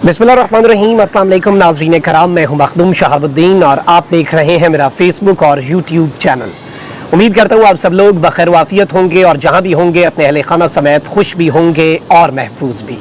बिस्मिल्लाहिर्रहमानिर्रहीम, अस्सलाम वालेकुम नाज़रीन कराम, मैं हूं मखदूम शहाबुद्दीन और आप देख रहे हैं मेरा फेसबुक और यूट्यूब चैनल। उम्मीद करता हूं आप सब लोग बखैर वाफियत होंगे और जहां भी होंगे अपने अहले खाना समेत खुश भी होंगे और महफूज भी।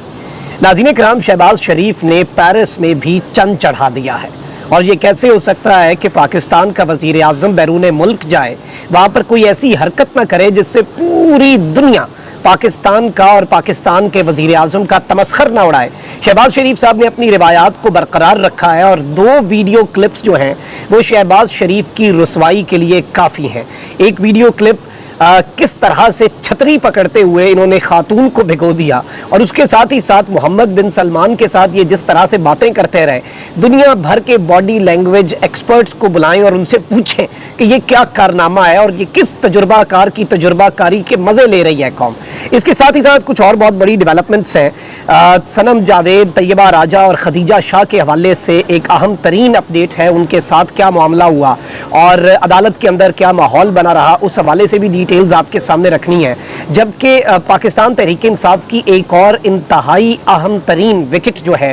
नाज़रीन कराम, शहबाज शरीफ ने पेरिस में भी चंद चढ़ा दिया है और ये कैसे हो सकता है कि पाकिस्तान का वज़ीर आज़म बैरून मुल्क जाए, वहाँ पर कोई ऐसी हरकत ना करे जिससे पूरी दुनिया पाकिस्तान का और पाकिस्तान के वज़ीर आज़म का तमस्खर ना उड़ाए। शहबाज शरीफ साहब ने अपनी रिवायात को बरकरार रखा है और दो वीडियो क्लिप्स जो हैं वो शहबाज शरीफ की रुसवाई के लिए काफ़ी हैं। एक वीडियो क्लिप किस तरह से छतरी पकड़ते हुए इन्होंने खातून को भिगो दिया और उसके साथ ही साथ मोहम्मद बिन सलमान के साथ ये जिस तरह से बातें करते रहे। दुनिया भर के बॉडी लैंग्वेज एक्सपर्ट्स को बुलाएं और उनसे पूछें कि ये क्या कारनामा है और ये किस तजुर्बाकार की तजुर्बाकारी के मज़े ले रही है कौम। इसके साथ ही साथ कुछ और बहुत बड़ी डेवलपमेंट्स हैं। सनम जावेद, तैयबा राजा और खदीजा शाह के हवाले से एक अहम तरीन अपडेट है, उनके साथ क्या मामला हुआ और अदालत के अंदर क्या माहौल बना रहा, उस हवाले से भी डिटेल्स आपके सामने रखनी है। जबकि पाकिस्तान तहरीक इंसाफ की एक और इंतहाई अहम तरीन विकेट जो है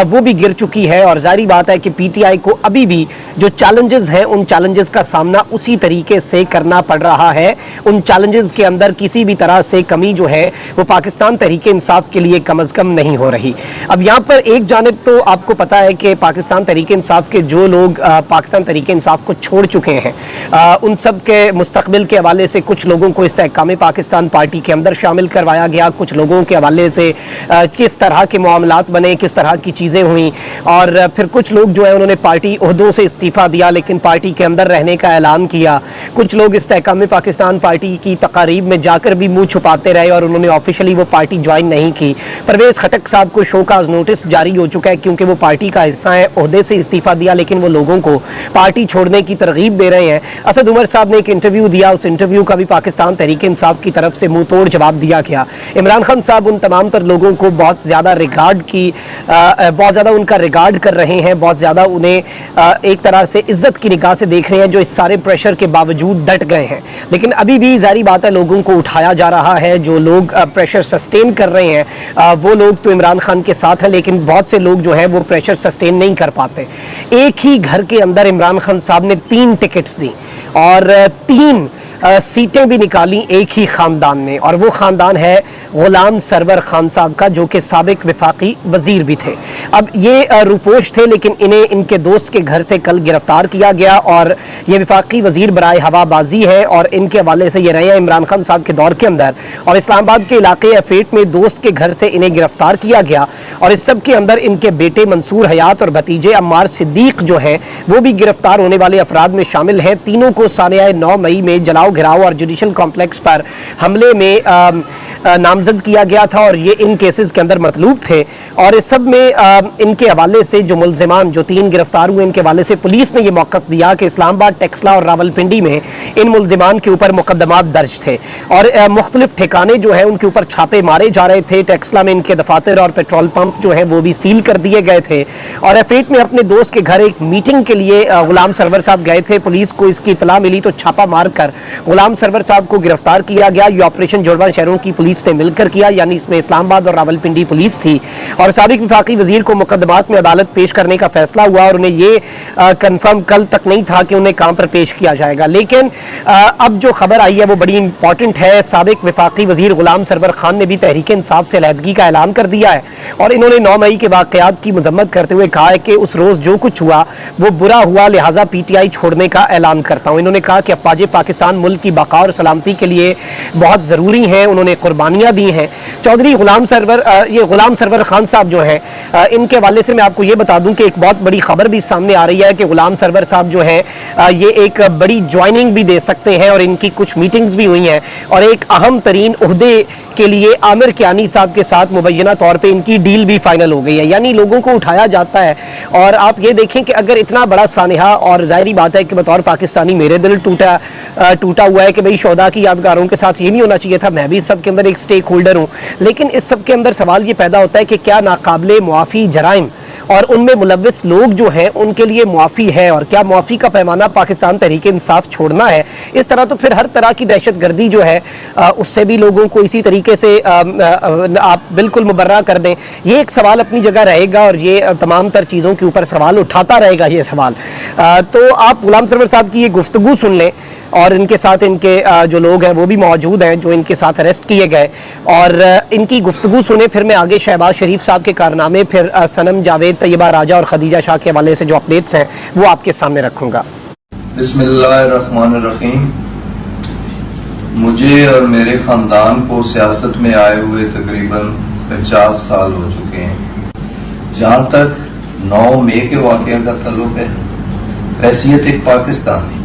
वो भी गिर चुकी है और जाहिर बात है कि पीटीआई को अभी भी जो चैलेंजेस हैं उन चैलेंजेस का सामना उसी तरीके से करना पड़ रहा है। उन चैलेंजेस के अंदर किसी भी तरह से कमी जो है वो पाकिस्तान तहरीक इंसाफ के लिए कम अज़ कम नहीं हो रही। अब यहाँ पर एक जानिब तो आपको पता है कि पाकिस्तान तहरीक इंसाफ के जो लोग पाकिस्तान तहरीक इंसाफ को छोड़ चुके हैं उन सब के मुस्तकबिल के हवाले से कुछ लोगों को इस्तेहकाम पाकिस्तान पार्टी के अंदर शामिल करवाया गया, कुछ लोगों के हवाले से किस तरह के मामलात बने, किस तरह की चीज़ें हुई और फिर कुछ लोग जो है उन्होंने पार्टी ओहदों से इस्तीफ़ा दिया लेकिन पार्टी के अंदर रहने का ऐलान किया। कुछ लोग इस्तेहकाम पाकिस्तान पार्टी की तकारीब में जाकर भी मुँह छुपाते रहे और उन्होंने ऑफिशियली वो पार्टी ज्वाइन नहीं की। परवेज़ खटक साहब को शोकाज नोटिस जारी हो चुका है क्योंकि वो पार्टी का हिस्सा है, ओहदे से इस्तीफ़ा दिया लेकिन वो लोगों को पार्टी छोड़ने की तरगीब दे रहे हैं। असद उमर साहब ने एक इंटरव्यू दिया, उस इंटरव्यू का भी पाकिस्तान तहरीक इंसाफ की तरफ से मुंह तोड़ जवाब दिया गया। इमरान खान साहब उन तमाम तर लोगों को बहुत ज़्यादा बहुत ज़्यादा उनका रिगार्ड कर रहे हैं, बहुत ज़्यादा उन्हें एक तरह से इज्जत की निगाह से देख रहे हैं जो इस सारे प्रेशर के बावजूद डट गए हैं। लेकिन अभी भी जारी बात है लोगों को उठाया जा रहा है। जो लोग प्रेशर सस्टेन कर रहे हैं वो लोग तो इमरान खान के साथ हैं लेकिन बहुत से लोग जो हैं वो प्रेशर सस्टेन नहीं कर पाते। एक ही घर के अंदर इमरान खान साहब ने 3 टिकट्स दी और 3 सीटें भी निकाली एक ही ख़ानदान ने और वो ख़ानदान है ग़ुलाम सरवर खान साहब का जो कि साबिक वफाकी वज़ीर भी थे। अब ये रूपोश थे लेकिन इन्हें इनके दोस्त के घर से कल गिरफ़्तार किया गया और ये वफाकी वज़ीर बराए हवाबाजी है और इनके हवाले से ये रहे हैं इमरान खान साहब के दौर के अंदर और इस्लामाबाद के इलाके अफेट में दोस्त के घर से इन्हें गिरफ़्तार किया गया और इस सब के अंदर इनके बेटे मंसूर हयात और भतीजे अम्मार सिद्दीक जो हैं वो भी गिरफ़्तार होने वाले अफराद में शामिल हैं। तीनों को सानिया 9 मई में जलाओ घिराव और जुडिशल कॉम्प्लेक्स पर हमले में नामजद किया गया था और ये इन केसेस के अंदर मतलूब थे और इस सब में इनके हवाले से जो मुल्जिमान जो 3 गिरफ्तार हुए इनके हवाले से पुलिस ने ये मौक़िफ़ दिया कि इस्लामाबाद, टेक्सला और रावलपिंडी में इन मुल्जिमान के ऊपर मुकदमात दर्ज थे और मुख्तलिफ ठिकाने जो है उनके ऊपर छापे मारे जा रहे थे। टेक्सला में इनके दफातर और पेट्रोल पंप जो है वो भी सील कर दिए गए थे और एफेट में अपने दोस्त के घर एक मीटिंग के लिए ग़ुलाम सरवर साहब गए थे। पुलिस को इसकी इतला मिली तो छापा मारकर ग़ुलाम सरवर साहब को गिरफ्तार किया गया। ये ऑपरेशन जुड़वा शहरों की पुलिस ने मिलकर किया, यानी इसमें इस्लामाबाद और रावलपिंडी पुलिस थी और साबिक वफाकी वजीर को मुकदमात में अदालत पेश करने का फैसला हुआ और उन्हें ये कंफर्म कल तक नहीं था कि उन्हें कहां पर पेश किया जाएगा। लेकिन अब जो खबर आई है वो बड़ी इंपॉर्टेंट है। साबिक वफाकी वजीर ग़ुलाम सरवर खान ने भी तहरीक इंसाफ से अलहदगी का ऐलान कर दिया है और इन्होंने 9 मई के वाक़यात की मजम्मत करते हुए कहा है कि उस रोज़ जो कुछ हुआ वो बुरा हुआ, लिहाजा पीटीआई छोड़ने का ऐलान करता हूँ। इन्होंने कहा कि अफवाज पाकिस्तान मुल्क की बका और सलामती के लिए बहुत ज़रूरी हैं, उन्होंने कुर्बानियाँ दी हैं। चौधरी ग़ुलाम सरवर खान साहब जो हैं इनके हवाले से मैं आपको ये बता दूं कि एक बहुत बड़ी खबर भी सामने आ रही है कि ग़ुलाम सरवर साहब जो हैं ये एक बड़ी ज्वाइनिंग भी दे सकते हैं और इनकी कुछ मीटिंग्स भी हुई हैं और एक अहम तरीन ओहदे के लिए आमिर कियानी साहब के साथ मुबैना तौर पे इनकी डील भी फाइनल हो गई है। यानी लोगों को उठाया जाता है और आप ये देखें कि अगर इतना बड़ा सानिहा और जाहिर बात है कि बतौर पाकिस्तानी मेरे दिल टूटा हुआ है कि भाई शोहदा की यादगारों के साथ ये नहीं होना चाहिए था, मैं भी इस सब के अंदर एक स्टेक होल्डर हूँ। लेकिन इस सब के अंदर सवाल ये पैदा होता है कि क्या नाकाबिले मुआफ़ी जराइम और उनमें मुलव्विस लोग जो हैं उनके लिए मुआफ़ी है, और क्या मुआफ़ी का पैमाना पाकिस्तान तहरीक इंसाफ छोड़ना है? इस तरह तो फिर हर तरह की दहशतगर्दी जो है उससे भी लोगों को इसी तरीके से आप बिल्कुल मुबर्रा कर दें। ये एक सवाल अपनी जगह रहेगा और ये तमाम तर चीज़ों के ऊपर सवाल उठाता रहेगा ये सवाल। तो आप गुलाम सरवर साहब की ये गुफ्तगू सुन लें, और इनके साथ इनके जो लोग हैं वो भी मौजूद हैं जो इनके साथ अरेस्ट किए गए, और इनकी गुफ्तगू सुने। फिर मैं आगे शहबाज शरीफ साहब के कारनामे, फिर सनम जावेद, तैयबा राजा और खदीजा शाह के हवाले से जो अपडेट्स हैं वो आपके सामने रखूँगा। बिस्मिल्लाहिर्रहमानिर्रहीम। मुझे और मेरे ख़ानदान को सियासत में आए हुए तकरीबन 50 साल हो चुके हैं। जहाँ तक 9 मई के वाक़या का तल्लुक है, हैसियत एक पाकिस्तानी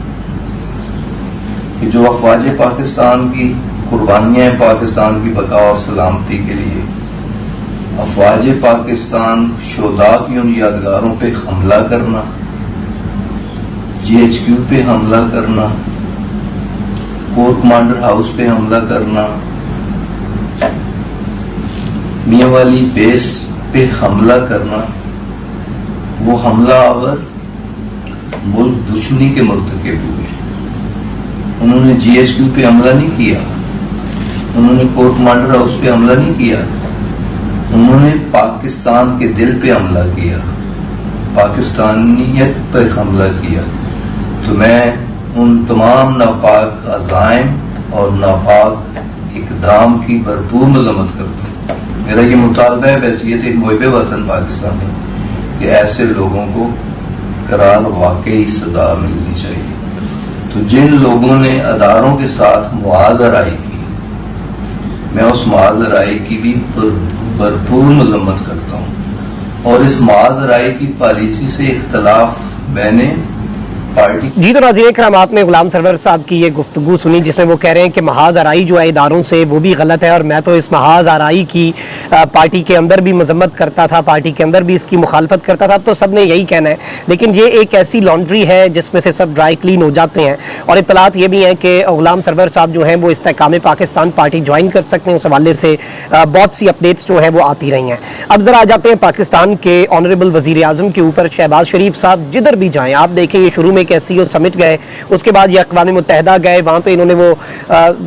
कि जो अफवाज पाकिस्तान की कुर्बानियाँ हैं पाकिस्तान की बका और सलामती के लिए, अफवाज पाकिस्तान शोदा की उन यादगारों पे हमला करना, GHQ पे हमला करना, कोर कमांडर हाउस पे हमला करना, मियांवाली बेस पे हमला करना, वो हमला आवर मुल्क दुश्मनी के मुर्तकिब हुए। उन्होंने GHQ पे हमला नहीं किया, उन्होंने कोर कमांडर हाउस पे हमला नहीं किया, उन्होंने पाकिस्तान के दिल पे हमला किया, पाकिस्तानियत पर हमला किया। तो मैं उन तमाम नापाक अज़ाइम और नापाक इक़दाम की भरपूर मज़म्मत करता हूँ। मेरा ये मुतालबा है हैसियत एक मुहिब वतन पाकिस्तान में कि ऐसे लोगों को करार वाकई सजा मिलनी चाहिए। तो जिन लोगों ने अदारों के साथ मुआज़राई की, मैं उस मुआज़राई की भी भरपूर मज़म्मत करता हूँ, और इस मुआज़राई की पॉलिसी से इख्तलाफ मैंने पार्टी। जी तो नाज़रीन इकराम, आपने गुलाम सरवर साहब की ये गुफ्तगू सुनी जिसमें वो कह रहे हैं कि महाज आराई जो है इदारों से वो भी गलत है, और मैं तो इस महाज आराई की पार्टी के अंदर भी मजम्मत करता था, पार्टी के अंदर भी इसकी मुखालफत करता था। तो सब ने यही कहना है, लेकिन ये एक ऐसी लॉन्ड्री है जिसमें से सब ड्राई क्लीन हो जाते हैं। और इत्तलात ये भी हैं कि गुलाम सरवर साहब जो हैं वो इस्तेकाम पाकिस्तान पार्टी ज्वाइन कर सकते हैं। उस हवाले से बहुत सी अपडेट्स जो हैं वो आती रही हैं। अब ज़रा आ जाते हैं पाकिस्तान के ऑनरेबल वज़ीर आज़म के ऊपर। शहबाज शरीफ साहब जिधर भी जाएँ, आप देखें ये शुरू में एक SCO समिट गए, उसके बाद ये अक़वाम मुत्तहिदा गए, वहाँ पे इन्होंने वो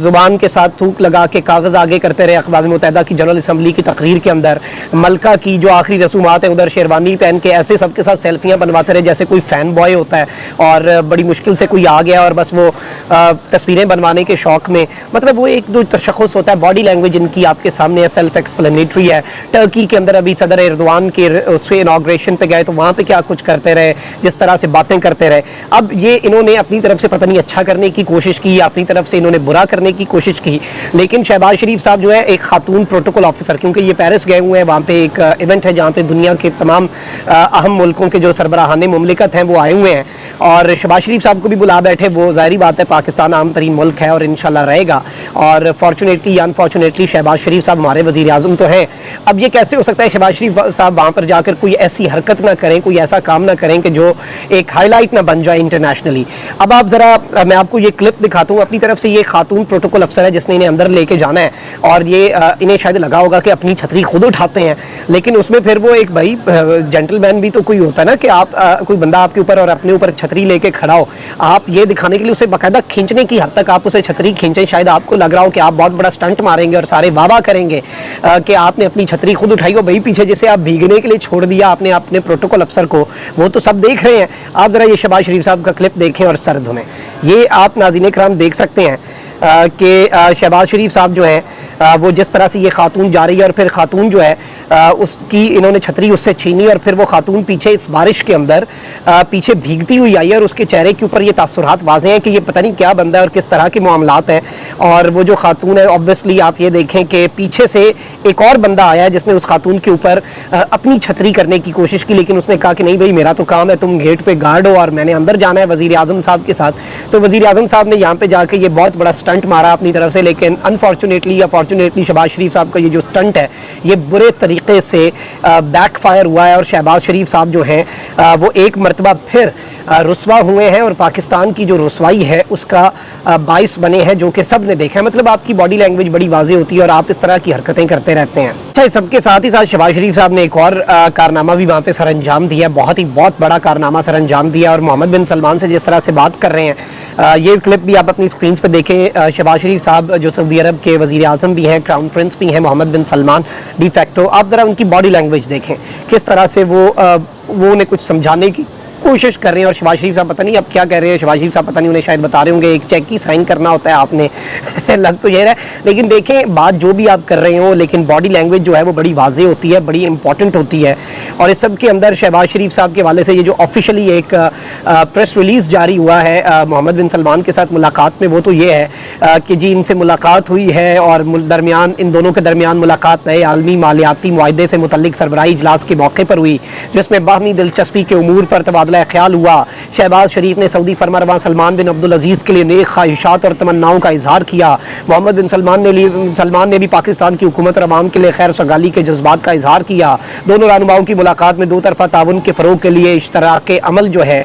ज़ुबान के साथ थूक लगा के कागज़ आगे करते रहे। अक़वाम मुत्तहिदा की जनरल असम्बली की तकरीर के अंदर मलका की जो आखिरी रसूमात हैं उधर शेरवानी पहन के ऐसे सबके साथ सेल्फियाँ बनवाते रहे जैसे कोई फ़ैन बॉय होता है, और बड़ी मुश्किल से कोई आ गया और बस वो तस्वीरें बनवाने के शौक़ में, मतलब वो एक जो तशख़्ख़ुस होता है, बॉडी लैंग्वेज इनकी आपके सामने है, सेल्फ एक्सप्लेनेटरी है। टर्की के अंदर अभी सदर एर्दोआन के उसके इनाग्रेशन पे गए तो वहाँ पे क्या कुछ करते रहे, जिस तरह से बातें करते रहे। अब ये इन्होंने अपनी तरफ से पता नहीं अच्छा करने की कोशिश की, अपनी तरफ से इन्होंने बुरा करने की कोशिश की, लेकिन शहबाज शरीफ साहब जो है एक खातून प्रोटोकॉल ऑफिसर, क्योंकि ये पेरिस गए हुए हैं, वहाँ पे एक इवेंट है जहाँ पे दुनिया के तमाम अहम मुल्कों के जो सरबराहाने मुमलिकत हैं वो आए हुए हैं, और शहबाज शरीफ साहब को भी बुला बैठे। वो ज़ाहिरी बात है पाकिस्तान आम तरीन मुल्क है और इंशाल्लाह रहेगा, और फॉर्चुनेटली या अनफॉर्चुनेटली शहबाज शरीफ साहब हमारे वज़ीर आज़म तो हैं। अब ये कैसे हो सकता है शहबाज शरीफ साहब वहाँ पर जाकर कोई ऐसी हरकत ना करें, कोई ऐसा काम ना करें कि जो एक हाईलाइट ना बन जाए इंटरनेशनली। अब आप ज़रा, मैं आपको ये क्लिप दिखाता हूँ। अपनी तरफ से ये खातून प्रोटोकॉल अफसर है जिसने इन्हें अंदर लेके जाना है, और ये इन्हें शायद लगा होगा कि अपनी छतरी खुद उठाते हैं, लेकिन उसमें फिर वो एक भाई जेंटलमैन भी तो कोई होता है ना कि आप कोई बंदा आपके ऊपर और अपने ऊपर छतरी लेके खड़ा हो, आप ये दिखाने के लिए उसे बाकायदा खींचने की हद तक आप उसे छतरी खींचें। शायद आपको लग रहा हो कि आप बहुत बड़ा स्टंट मारेंगे और सारे वाह करेंगे कि आपने अपनी छतरी खुद उठाई हो, भाई पीछे जिसे आप भीगने के लिए छोड़ दिया आपने अपने प्रोटोकॉल अफसर को, वो तो सब देख रहे हैं। आप ज़रा ये शहबाज शरीफ साहब का क्लिप देखें और सर धुनें। ये आप नाज़रीन इकराम देख सकते हैं कि शहबाज शरीफ साहब जो हैं वो जिस तरह से ये खातून जा रही है, और फिर खातून जो है उसकी इन्होंने छतरी उससे छीनी, और फिर वो खातून पीछे इस बारिश के अंदर पीछे भीगती हुई आई है, और उसके चेहरे के ऊपर ये तासुरात वाज़े हैं कि ये पता नहीं क्या बंदा है और किस तरह के मामलात हैं। और वो जो खातून है ऑब्वियसली आप ये देखें कि पीछे से एक और बंदा आया है जिसने उस खातून के ऊपर अपनी छतरी करने की कोशिश की, लेकिन उसने कहा कि नहीं भाई मेरा तो काम है, तुम गेट पर गार्ड हो और मैंने अंदर जाना है वज़ीर आज़म साहब के साथ। तो वज़ीर आज़म साहब ने यहाँ पर जाकर ये बहुत बड़ा स्टंट मारा अपनी तरफ से, लेकिन अनफॉर्चुनेटली या फॉर्चुनेटली शहबाज शरीफ साहब का ये जो स्टंट है ये बुरे तरीके से बैकफायर हुआ है, और शहबाज शरीफ साहब जो हैं वो एक मरतबा फिर रुस्वा हुए हैं और पाकिस्तान की जो रुसवाई है उसका बाइस बने हैं, जो कि सब ने देखा है। मतलब आपकी बॉडी लैंग्वेज बड़ी वाज़ेह होती है और आप इस तरह की हरकतें करते रहते हैं। अच्छा, इस सबके साथ ही साथ शहबाज शरीफ साहब ने एक और कारनामा भी वहाँ पे सर अंजाम दिया, बहुत बड़ा कारनामा सर अंजाम दिया। और मोहम्मद बिन सलमान से जिस तरह से बात कर रहे हैं, ये क्लिप भी आप अपनी स्क्रीन पर देखें। शहबाज शरीफ साहब जो सऊदी अरब के वज़ीर आज़म भी हैं, क्राउन प्रिंस भी हैं, मोहम्मद बिन सलमान डी फैक्टो, आप ज़रा उनकी बॉडी लैंग्वेज देखें किस तरह से वो उन्हें कुछ समझाने की कोशिश कर रहे हैं। और शहबाज शरीफ साहब पता नहीं अब क्या कह रहे हैं, शहबाज शरीफ साहब पता नहीं उन्हें शायद बता रहे होंगे एक चेक की साइन करना होता है आपने लग तो ये रहा है। लेकिन देखें, बात जो भी आप कर रहे हो, लेकिन बॉडी लैंग्वेज जो है वो बड़ी वाज़ेह होती है, बड़ी इंपॉर्टेंट होती है। और इस सब के अंदर शहबाज शरीफ साहब के हवाले से ये जो ऑफिशियली एक प्रेस रिलीज़ जारी हुआ है मोहम्मद बिन सलमान के साथ मुलाकात में, वो तो ये है कि जी इनसे मुलाकात हुई है और दरमियान इन दोनों के दरमियान मुलाकात नए आलमी मालियाती मुआहदे से मुतल्लिक सरबराही इजलास के मौके पर हुई, जिसमें बाहमी दिलचस्पी के उमूर पर तबादला ख्याल हुआ। शहबाज शरीफ ने सऊदी फरमारवा सलमान बिन अब्दुल अजीज़ के लिए नेक ख्वाहिशात और तमन्नाओं का इजहार किया। मोहम्मद बिन सलमान ने भी पाकिस्तान की हुकूमत और अवाम के लिए खैर सगाली के जज्बात का इजहार किया। दोनों रहनुमाओं की मुलाकात में दो तरफा ताउन के फ़रोग के लिए इश्तराक अमल जो है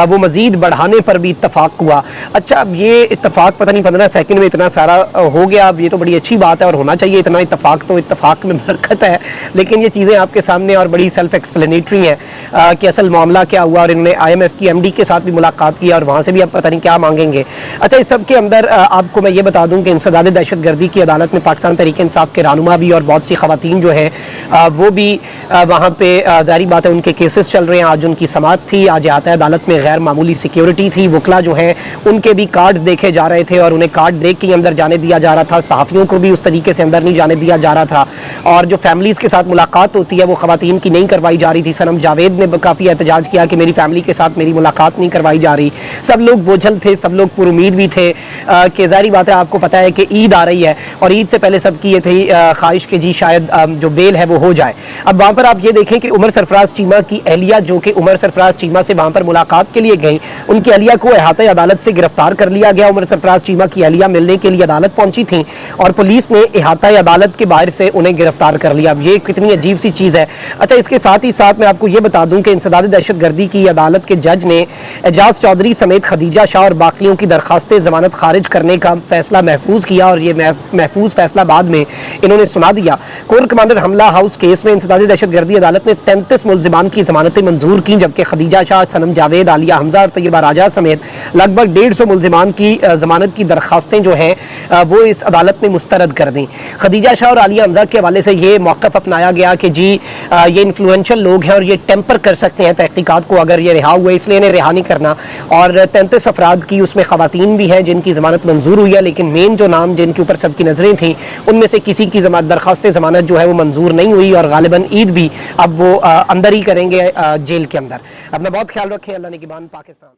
वो मज़ीद बढ़ाने पर भी इत्तफाक हुआ। अच्छा, अब ये इत्तफाक पता नहीं 15 सेकंड में इतना सारा हो गया, अब ये तो बड़ी अच्छी बात है और होना चाहिए इतना इत्तफाक, तो इत्तफाक में बरकत है। लेकिन ये चीज़ें आपके सामने और बड़ी सेल्फ एक्सप्लेनेटरी हैं कि असल मामला क्या हुआ। और इन्होंने IMF की MD के साथ भी मुलाकात की और वहाँ से भी आप पता नहीं क्या मांगेंगे। अच्छा, इस सब के अंदर आपको मैं ये बता दूं कि इंसदाद दहशतगर्दी की अदालत में पाकिस्तान तहरीक इंसाफ के रहनुमा भी और बहुत सी खवातीन जो हैं वो भी वहाँ पे जारी बात है उनके केसेस चल रहे हैं। आज उनकी समाअत थी, आज आता है अदालत में गैर मामूली सिक्योरिटी थी, वकला जो हैं उनके भी कार्ड्स देखे जा रहे थे और उन्हें कार्ड देख के अंदर जाने दिया जा रहा था, सहाफ़ियों को भी उस तरीके से अंदर नहीं जाने दिया जा रहा था। और जो फैमिलीज़ के साथ मुलाकात होती है वो खवातीन की नहीं करवाई जा रही थी। सनम जावेद ने काफ़ी एहतजाज किया कि मेरी फैमिली के साथ मेरी मुलाकात नहीं करवाई जा रही। सब लोग बोझल थे, सब लोग पुरुमीद भी थे कि ज़ाहिर बात है, आपको पता है कि ईद आ रही है और ईद से पहले सबकी ये थी ख्वाहिश कि जी शायद जो बेल है वो हो जाए। अब वहाँ पर आप ये देखें कि उमर सरफराज चीमा की अहलिया, जो कि उमर सरफराज चीमा से वहाँ पर मुलाकात के लिए गई, उनकी अहलिया को अहाते अदालत से गिरफ्तार कर लिया गया। उमर सरफराज चीमा की अहलिया मिलने के लिए अदालत पहुंची थी और पुलिस ने अहाता अदालत के बाहर से उन्हें गिरफ्तार कर लिया। अब ये कितनी अजीब सी चीज़ है। अच्छा, इसके साथ ही साथ मैं आपको ये बता दूं कि इंसदाद दहशतगर्दी की अदालत के जज ने एजाज चौधरी समेत खदीजा शाह और बाकियों की दरखास्तें जमानत खारिज करने का फैसला महफूज किया और ये महफूज फैसला बाद में इन्होंने सुना दिया। कोर कमांडर हमला हाउस केस में इंसदादी दहशतगर्दी अदालत ने 33 मुल्जिमान की जमानतें मंजूर की, जबकि खदीजा शाह, सनम जावेद, आलिया हमजा और तैयबा राजा समेत लगभग 150 मुल्जिमान की जमानत की दरखास्तें जो हैं वो इस अदालत ने मुस्तरद कर दी। खदीजा शाह और आलिया हमजा के हवाले से ये मौक़िफ़ अपनाया गया कि जी ये इन्फ्लुएंशियल लोग हैं और ये टेम्पर कर सकते हैं तहकीकात को अगर ये रिहा हुए, इसलिए इन्हें रिहा नहीं करना। और 33 अफराद की उसमें खवातीन भी हैं जिनकी ज़मानत मंजूर हुई है, लेकिन मेन जो नाम जिनके ऊपर सबकी नज़रें थी उनमें से किसी की दरख्वास्त ज़मानत जो है वो मंजूर नहीं हुई और गालिबन ईद भी अब वो अंदर ही करेंगे जेल के अंदर। अपना बहुत ख्याल रखें। अल्लाह निगहबान पाकिस्तान।